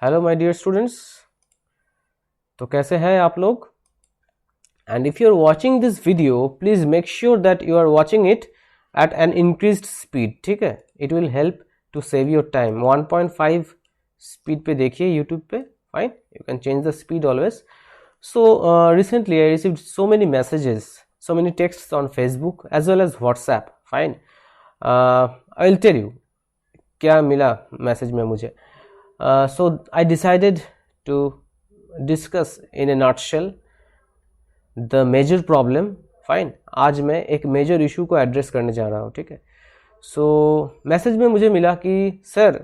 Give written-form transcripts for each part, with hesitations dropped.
Hello my dear students, तो कैसे हैं आप लोग? And if you are watching this video please make sure that you are watching it at an increased speed. ठीक है, it will help to save your time. 1.5 speed पे देखिए YouTube पे. Fine, you can change the speed always. So recently I received so many messages, so many texts on Facebook as well as WhatsApp. Fine, I will tell you क्या मिला message में मुझे. So I decided to discuss in a nutshell the major problem. Fine, आज मैं एक major issue को address करने जा रहा हूँ. ठीक है, सो मैसेज में मुझे मिला कि सर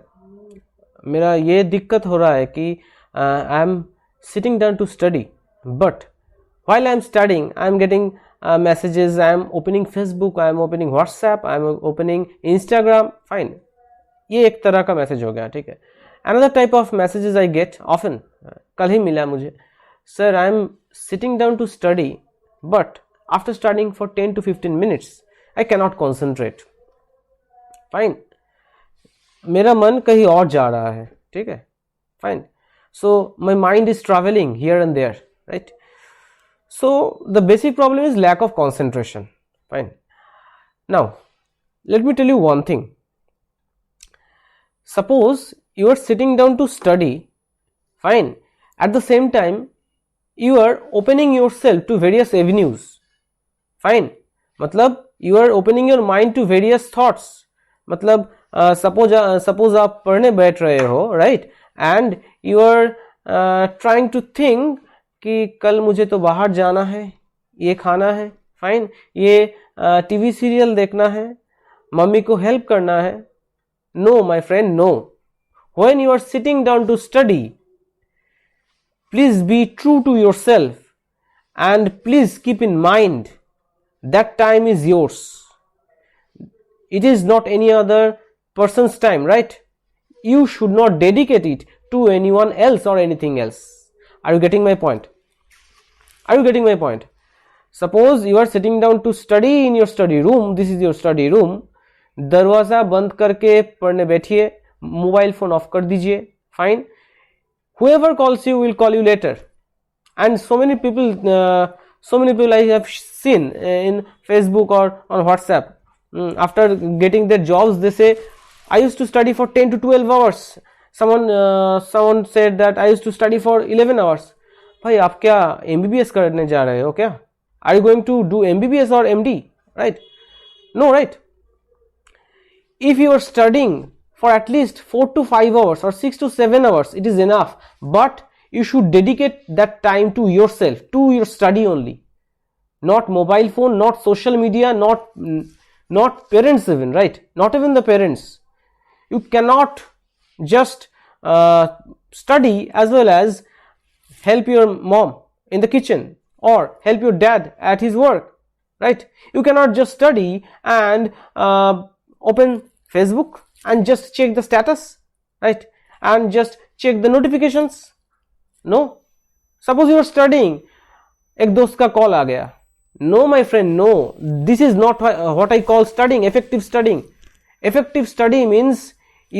मेरा ये दिक्कत हो रहा है कि I am sitting down to study, but while I am studying I am getting messages, I am opening Facebook, I am opening WhatsApp, I am opening Instagram. Fine, ये एक तरह का मैसेज हो गया. ठीक है, another type of messages I get often, कल ही मिला मुझे, sir I am sitting down to study but after studying for 10 to 15 minutes I cannot concentrate. Fine, मेरा मन कहीं और जा रहा है. ठीक है, fine, so my mind is traveling here and there, right? So the basic problem is lack of concentration. Fine, now let me tell you one thing. Suppose you are sitting down to study, fine, at the same time you are opening yourself to various avenues. Fine, मतलब you are opening your mind to various thoughts. मतलब suppose आप पढ़ने बैठ रहे हो, right, and you are trying to think कि कल मुझे तो बाहर जाना है, ये खाना है, फाइन, ये टीवी सीरियल देखना है, मम्मी को हेल्प करना है. No my friend, no. When you are sitting down to study, please be true to yourself and please keep in mind that time is yours. It is not any other person's time, right? You should not dedicate it to anyone else or anything else. Are you getting my point? Are you getting my point? Suppose you are sitting down to study in your study room. This is your study room. दरवाजा बंद करके पढ़ने बैठिए, mobile phone of कर दीजिए. Fine, whoever calls you will call you later. And so many people I have seen in Facebook or on WhatsApp, after getting their jobs they say I used to study for 10 to 12 hours. Someone said that I used to study for 11 hours. भाई आप क्या MBBS करने जा रहे हो क्या? Are you going to do MBBS or MD? Right? No, right? If you are studying for at least 4 to 5 hours or 6 to 7 hours, it is enough. But you should dedicate that time to yourself, to your study only. Not mobile phone, not social media, not parents even, right? Not even the parents. You cannot just study as well as help your mom in the kitchen or help your dad at his work, right? You cannot just study and open Facebook and just check the status, right, and just check the notifications. No, suppose you are studying, एक दोस्त का call आ गया. No my friend, no, this is not what I call studying, effective studying. Effective study means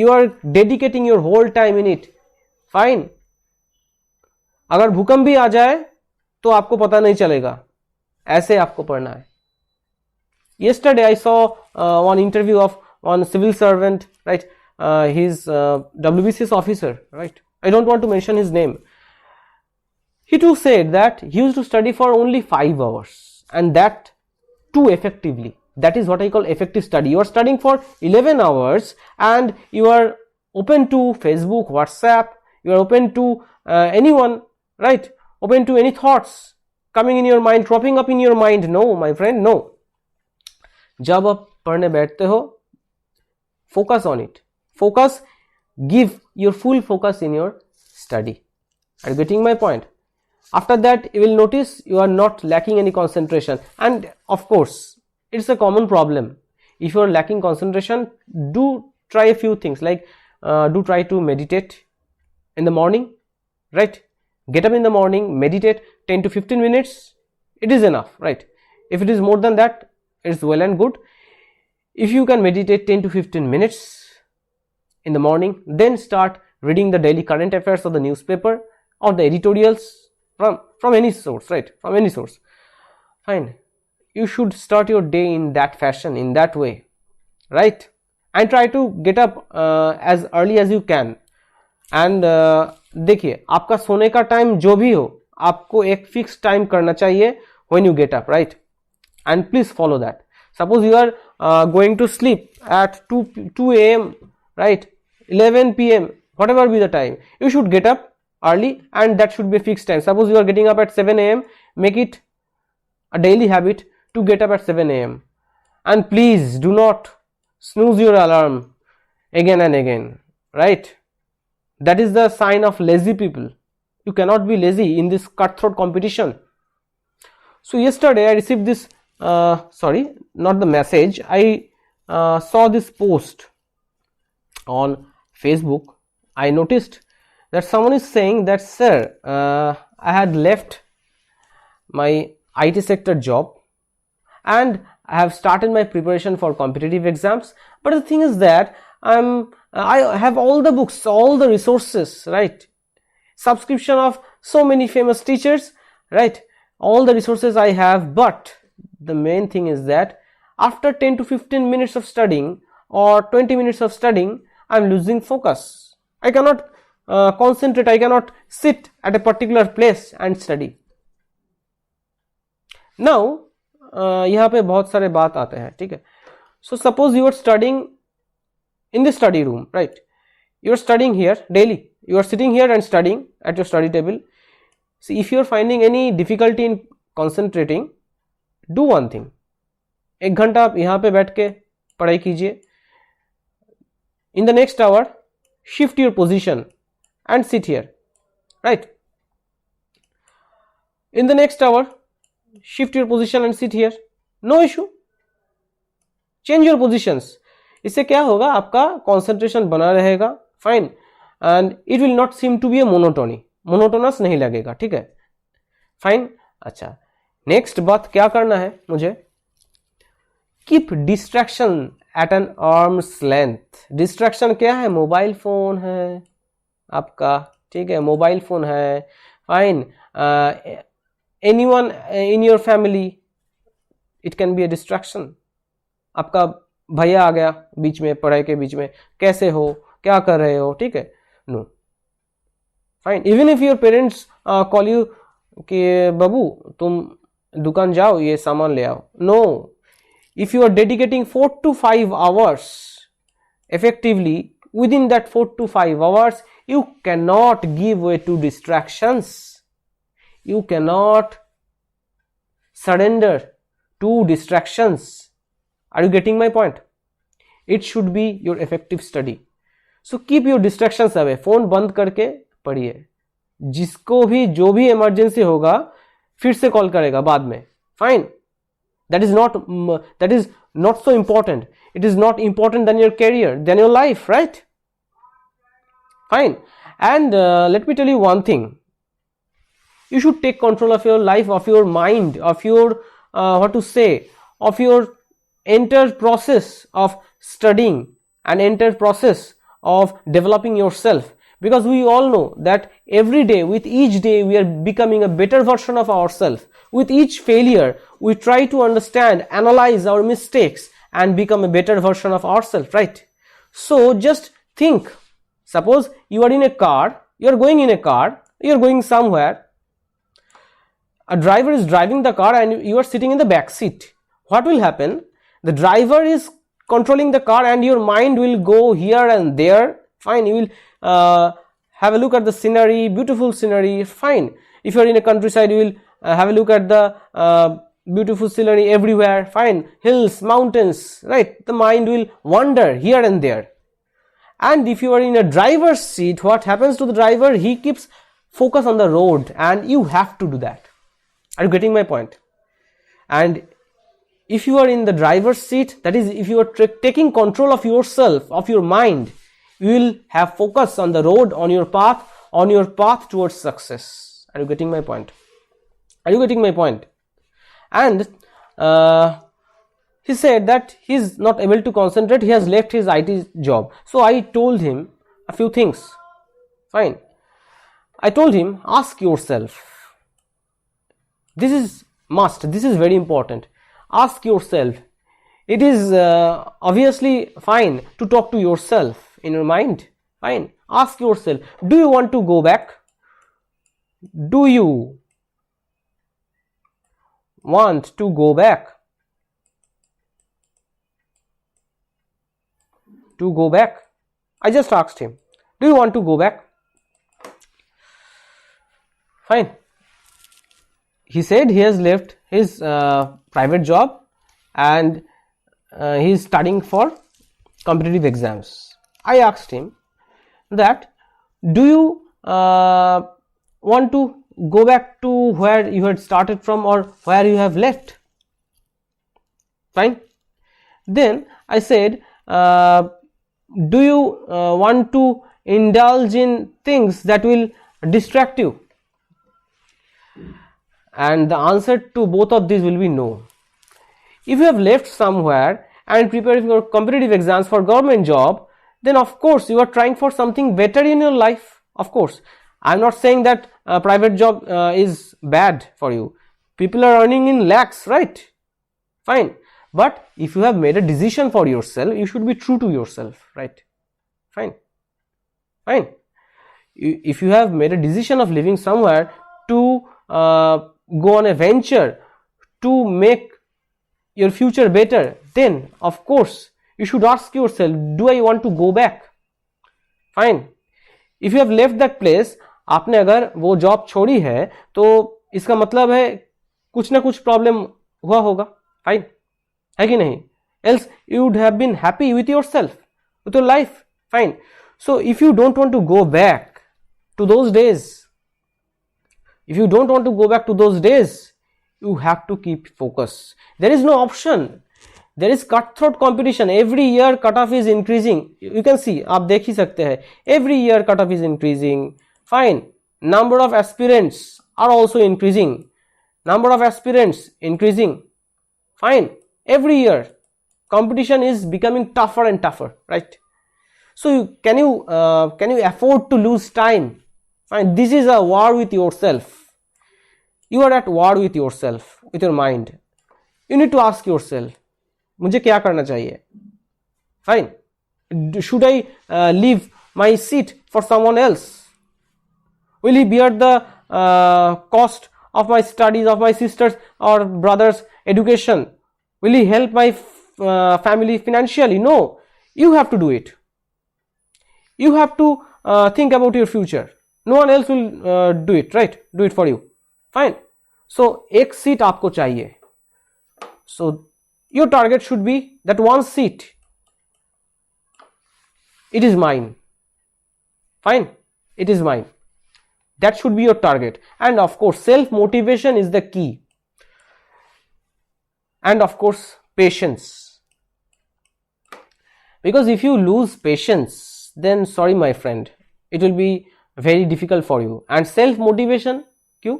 you are dedicating your whole time in it. Fine, अगर भूकंप भी आ जाए तो आपको पता नहीं चलेगा, ऐसे आपको पढ़ना है. Yesterday I saw one interview of one civil servant, right? He's WBCS officer, right? I don't want to mention his name. He too said that he used to study for only 5 hours and that too effectively. That is what I call effective study. You are studying for 11 hours and you are open to Facebook, WhatsApp, you are open to anyone, right? Open to any thoughts coming in your mind, cropping up in your mind. No my friend, no. जब आप पढ़ने बैठते हो, focus on it. Focus, give your full focus in your study. Are you getting my point? After that you will notice you are not lacking any concentration, and of course it's a common problem. If you are lacking concentration, do try a few things, like do try to meditate in the morning, right? Get up in the morning, meditate 10 to 15 minutes. It is enough, right? If it is more than that, it's well and good. If you can meditate 10 to 15 minutes in the morning, then start reading the daily current affairs of the newspaper or the editorials from any source, right? From any source. Fine. You should start your day in that fashion, in that way, right? And try to get up as early as you can. And देखिए, आपका सोने का time जो भी हो, आपको एक fix time करना चाहिए when you get up, right? And please follow that. Suppose you are going to sleep at 2 a.m., right? 11 p.m., whatever be the time, you should get up early, and that should be a fixed time. Suppose you are getting up at 7 a.m., make it a daily habit to get up at 7 a.m. And please do not snooze your alarm again and again, right? That is the sign of lazy people. You cannot be lazy in this cutthroat competition. So yesterday I received this, sorry, not the message, I saw this post on Facebook. I noticed that someone is saying that, sir, I had left my IT sector job and I have started my preparation for competitive exams, but the thing is that I have all the books, all the resources, right? Subscription of so many famous teachers, right? All the resources I have, but the main thing is that after 10 to 15 minutes of studying or 20 minutes of studying, I'm losing focus. I cannot concentrate, I cannot sit at a particular place and study. Now, यहाँ पे बहुत सारे बात आते हैं, ठीक है? So suppose you are studying in the study room, right? You are studying here daily. You are sitting here and studying at your study table. See, if you are finding any difficulty in concentrating, do one thing. 1 घंटा आप यहाँ पे बैठ के पढ़ाई कीजिए. In the next hour, shift your position and sit here, right? In the next hour, shift your position and sit here. No issue. Change your positions. इससे क्या होगा? आपका concentration बना रहेगा. Fine. And it will not seem to be a monotony. Monotonous नहीं लगेगा, ठीक है? Fine. अच्छा. Next बात क्या करना है मुझे? Keep distraction at an arm's length. Distraction क्या है? मोबाइल फोन है आपका, ठीक है? मोबाइल फोन है. Fine. Anyone in your family, it can be a distraction. आपका भैया आ गया बीच में, पढ़ाई के बीच में, कैसे हो, क्या कर रहे हो, ठीक है? No. Fine. Even if your parents call you कि बाबू तुम दुकान जाओ ये सामान ले आओ. No. If you are dedicating 4 to 5 hours effectively, within that 4 to 5 hours, you cannot give way to distractions. You cannot surrender to distractions. Are you getting my point? It should be your effective study. So keep your distractions away. phone बंद करके पढ़िए. जिसको भी जो भी emergency होगा फिर से कॉल करेगा बाद में. Fine. That is not so important. It is not important than your career, than your life, right? Fine. And let me tell you one thing. You should take control of your life, of your mind, of your of your entire process of studying and entire process of developing yourself. Because we all know that every day, with each day, we are becoming a better version of ourselves. With each failure, we try to understand, analyze our mistakes and become a better version of ourselves, right? So just think, suppose you are in a car, you are going in a car, you are going somewhere, a driver is driving the car and you are sitting in the back seat. What will happen? The driver is controlling the car and your mind will go here and there. Fine, you will have a look at the scenery, beautiful scenery. Fine. If you are in a countryside, you will have a look at the beautiful scenery everywhere. Fine. Hills, mountains, right? The mind will wander here and there. And if you are in a driver's seat, what happens to the driver? He keeps focus on the road and you have to do that. Are you getting my point? And if you are in the driver's seat, that is, if you are taking control of yourself, of your mind, you will have focus on the road, on your path towards success. Are you getting my point? Are you getting my point? And he said that he is not able to concentrate. He has left his IT job. So I told him a few things. Fine. I told him, ask yourself. This is must. This is very important. Ask yourself. It is obviously fine to talk to yourself in your mind. Fine. Ask yourself, do you want to go back? Do you want to go back? To go back? I just asked him, do you want to go back? Fine. He said he has left his private job and he is studying for competitive exams. I asked him that, do you want to go back to where you had started from or where you have left? Fine. Then I said, do you want to indulge in things that will distract you? And the answer to both of these will be no. If you have left somewhere and preparing for competitive exams for government job, then of course you are trying for something better in your life. Of course, I am not saying that private job is bad for you. People are earning in lakhs, right? Fine. But if you have made a decision for yourself, you should be true to yourself, right? Fine. Fine. If you have made a decision of living somewhere to go on a venture to make your future better, then of course you should ask yourself, do I want to go back? Fine. If you have left that place, आपने अगर वो job छोड़ी है तो इसका मतलब है कुछ ना कुछ प्रॉब्लम हुआ होगा. फाइन है कि नहीं? else you would have been happy with yourself, with your life. Fine. So if you don't want to go back to those days, if you don't want to go back to those days, you have to keep focus. There is no option. There is cutthroat competition. Every year cutoff is increasing. You can see, आप देख ही सकते हैं. Every year cutoff is increasing. Fine. Number of aspirants are also increasing. Number of aspirants increasing. Fine. Every year competition is becoming tougher and tougher, right? So can you afford to lose time? Fine. This is a war with yourself. You are at war with yourself, with your mind. You need to ask yourself, मुझे क्या करना चाहिए? Fine. Should I leave my seat for someone else? Will he bear the cost of my studies, of my sisters or brothers' education? Will he help my family financially? No. You have to do it. You have to think about your future. No one else will do it, right? Do it for you. Fine. So, एक seat आपको चाहिए. So, your target should be that one seat. It is mine. Fine. It is mine. That should be your target. And of course, self-motivation is the key. And of course, patience. Because if you lose patience, then sorry my friend, it will be very difficult for you. And self-motivation, क्यों?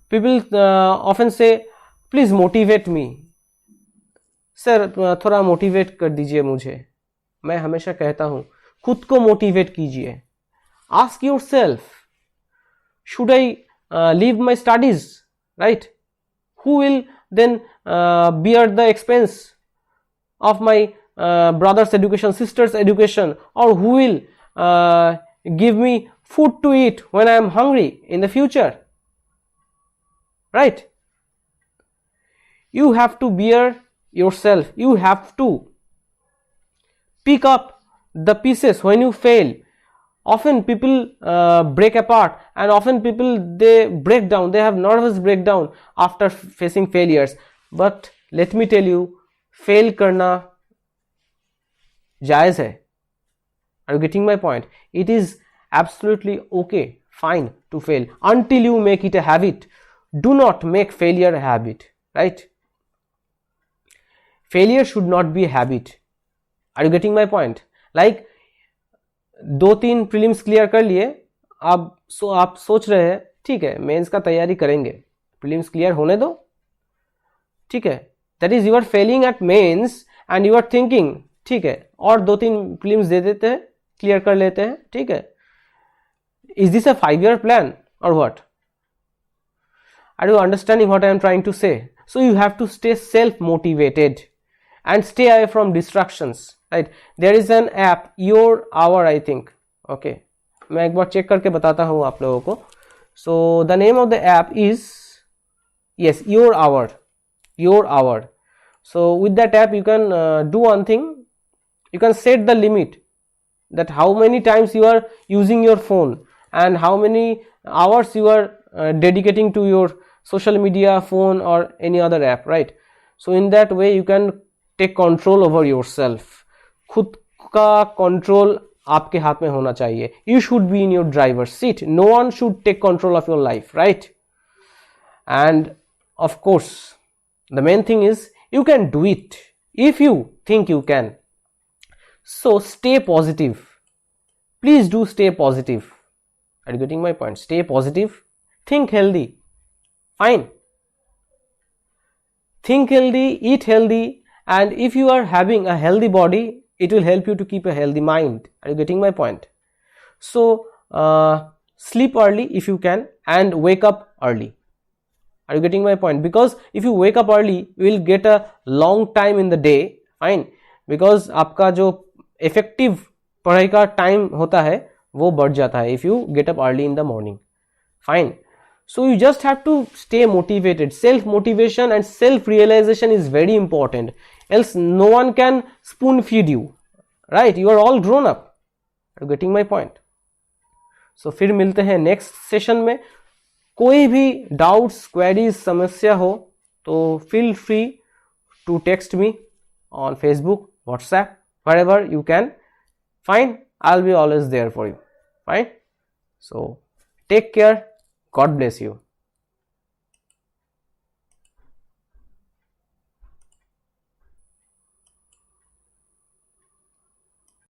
People often say, please motivate me. Sir थोड़ा motivate कर दीजिए मुझे. मैं हमेशा कहता हूँ खुद को मोटिवेट कीजिए. Ask yourself, should I leave my studies, right? Who will then bear the expense of my brother's education, sister's education, or who will give me food to eat when I am hungry in the future, right? You have to bear yourself. You have to pick up the pieces when you fail. Often people break apart, and often people, they break down, they have nervous breakdown after facing failures. But let me tell you, fail करना जायज है. Are you getting my point? It is absolutely okay, fine to fail until you make it a habit. Do not make failure a habit, right? Failure should not be a habit. Are you getting my point? Like 2-3 prelims clear कर लिए, अब आप सोच रहे हैं ठीक है mains का तैयारी करेंगे, प्रीलिम्स क्लियर होने दो, ठीक है. That is you are failing at mains and you are thinking ठीक है और 2-3 प्रीलिम्स दे देते हैं, क्लियर कर लेते हैं, ठीक है. Is this a 5-year plan or what? Are you understanding what I am trying to say? So you have to stay self motivated and stay away from distractions, right? There is an app, Your Hour, I think. Okay, मैं एक बार check करके बताता हूँ आप लोगों को. So the name of the app is, yes, Your Hour. Your Hour. So with that app you can do one thing. You can set the limit that how many times you are using your phone and how many hours you are dedicating to your social media, phone or any other app, right? So in that way you can take control over yourself. खुद का control आपके हाथ में होना चाहिए. You should be in your driver's seat. No one should take control of your life, right? And of course the main thing is you can do it if you think you can. So stay positive. Please do stay positive. Are you getting my point? Stay positive. Think healthy. Fine. Think healthy, eat healthy, and if you are having a healthy body, it will help you to keep a healthy mind. Are you getting my point? So sleep early if you can and wake up early. Are you getting my point? Because if you wake up early, you will get a long time in the day. Fine. Because आपका जो effective पढ़ाई का time होता है वो बढ़ जाता है if you get up early in the morning. Fine. So you just have to stay motivated. Self motivation and self realization is very important, else no one can spoon feed you, right? You are all grown up. Are you getting my point? So फिर मिलते हैं next session में. कोई भी doubts, queries, समस्या हो तो feel free to text me on Facebook, WhatsApp, wherever you can. Fine, I'll be always there for you. Fine. So take care. God bless you.